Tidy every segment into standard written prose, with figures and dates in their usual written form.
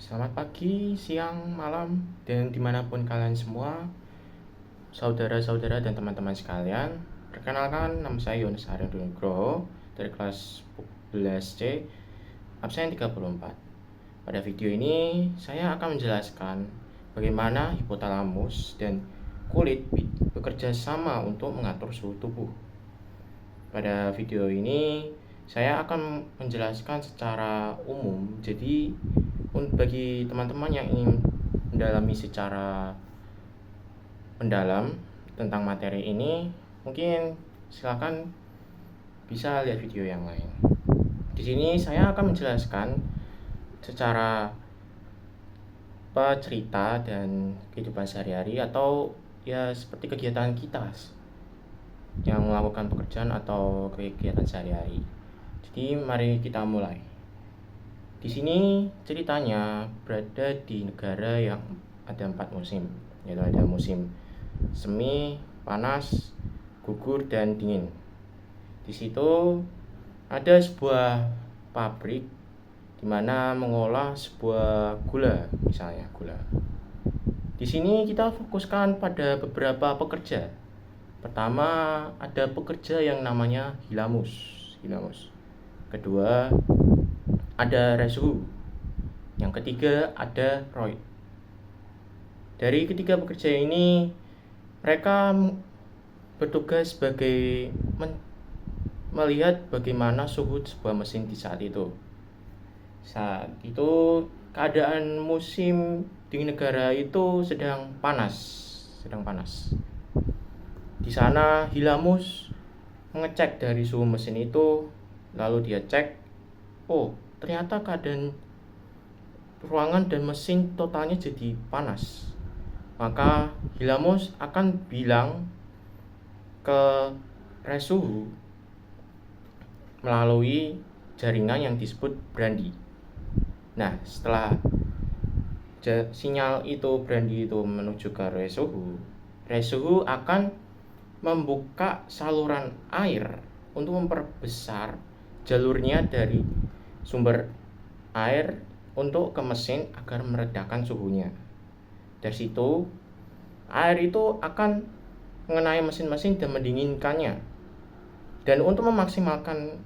Selamat pagi, siang, malam, dan dimanapun kalian semua, saudara-saudara dan teman-teman sekalian. Perkenalkan, nama saya Yones Aryan Nugroho dari kelas 11C, absen 34. Pada video ini, saya akan menjelaskan bagaimana hipotalamus dan kulit bekerja sama untuk mengatur suhu tubuh. Pada video ini, saya akan menjelaskan secara umum. Jadi, bagi teman-teman yang ingin mendalami secara mendalam tentang materi ini, mungkin silakan bisa lihat video yang lain. Di sini saya akan menjelaskan secara cerita dan kehidupan sehari-hari atau ya seperti kegiatan kita yang melakukan pekerjaan atau kegiatan sehari-hari. Jadi mari kita mulai. Di sini ceritanya berada di negara yang ada 4 musim, yaitu ada musim semi, panas, gugur, dan dingin. Di situ ada sebuah pabrik di mana mengolah sebuah gula, misalnya gula. Di sini kita fokuskan pada beberapa pekerja. Pertama, ada pekerja yang namanya Hilamus. Kedua, ada Resu. Yang ketiga, ada Roy. Dari ketiga pekerja ini, mereka bertugas sebagai melihat bagaimana suhu sebuah mesin di saat itu. Saat itu keadaan musim di negara itu sedang panas. Di sana Hilamus mengecek dari suhu mesin itu, lalu dia cek, oh ternyata keadaan ruangan dan mesin totalnya jadi panas. Maka Hilamus akan bilang ke Resuhu melalui jaringan yang disebut Brandy. Nah, setelah sinyal itu Brandy itu menuju ke Resuhu akan membuka saluran air untuk memperbesar jalurnya dari sumber air untuk ke mesin agar meredakan suhunya. Dari situ, air itu akan mengenai mesin-mesin dan mendinginkannya. Dan untuk memaksimalkan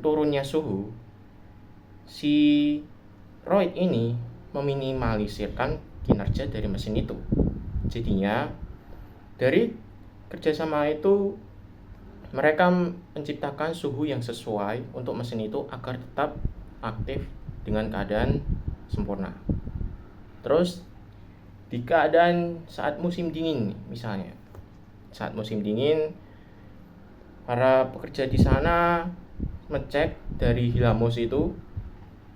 turunnya suhu, si Roy ini meminimalisirkan kinerja dari mesin itu. Jadinya, dari kerjasama itu mereka menciptakan suhu yang sesuai untuk mesin itu agar tetap aktif dengan keadaan sempurna. Terus di keadaan saat musim dingin, misalnya saat musim dingin, para pekerja di sana ngecek dari Hilamus itu.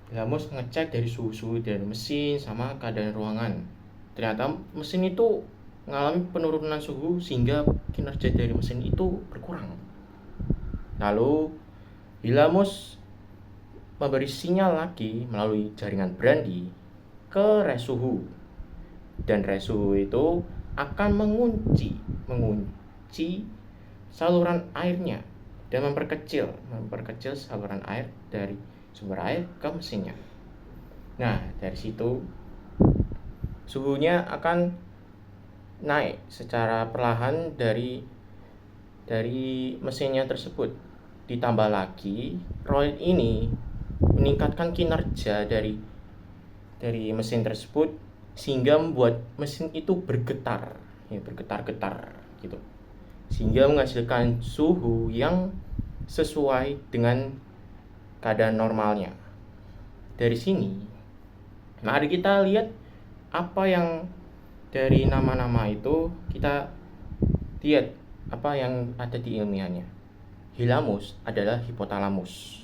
Hilamus ngecek dari suhu dari mesin sama keadaan ruangan. Ternyata mesin itu mengalami penurunan suhu sehingga kinerja dari mesin itu berkurang. Lalu Hilamus memberi sinyal lagi melalui jaringan Brandy ke Resuhu, dan Resuhu itu akan mengunci saluran airnya dan memperkecil saluran air dari sumber air ke mesinnya. Nah, dari situ suhunya akan naik secara perlahan dari mesinnya tersebut. Ditambah lagi, Roy ini meningkatkan kinerja dari mesin tersebut sehingga membuat mesin itu bergetar gitu. Sehingga menghasilkan suhu yang sesuai dengan keadaan normalnya. Dari sini, mari kita lihat apa yang dari nama-nama itu kita lihat apa yang ada di ilmiahnya. Hilamus adalah hipotalamus.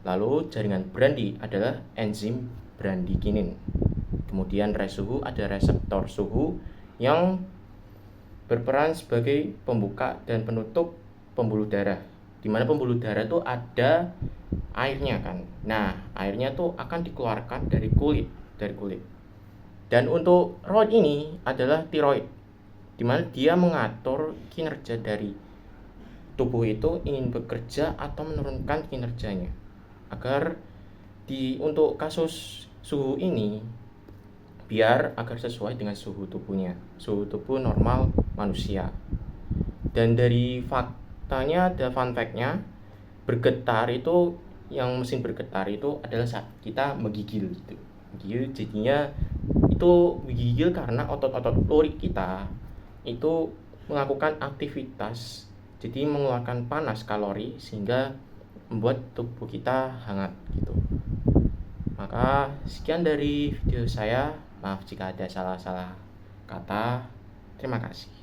Lalu jaringan Brandy adalah enzim brandykinin. Kemudian Resuhu ada reseptor suhu yang berperan sebagai pembuka dan penutup pembuluh darah. Di mana pembuluh darah itu ada airnya kan. Nah, airnya tuh akan dikeluarkan dari kulit. Dan untuk Roy ini adalah tiroid, di mana dia mengatur kinerja dari tubuh itu ingin bekerja atau menurunkan kinerjanya. Agar untuk kasus suhu ini biar agar sesuai dengan suhu tubuhnya, suhu tubuh normal manusia. Dan dari faktanya, ada fun fact-nya, bergetar itu, yang mesin bergetar itu adalah saat kita menggigil gitu. Menggigil jadinya itu menggigil karena otot-otot lurik kita itu melakukan aktivitas, jadi mengeluarkan panas kalori sehingga membuat tubuh kita hangat gitu. Maka sekian dari video saya. Maaf jika ada salah-salah kata. Terima kasih.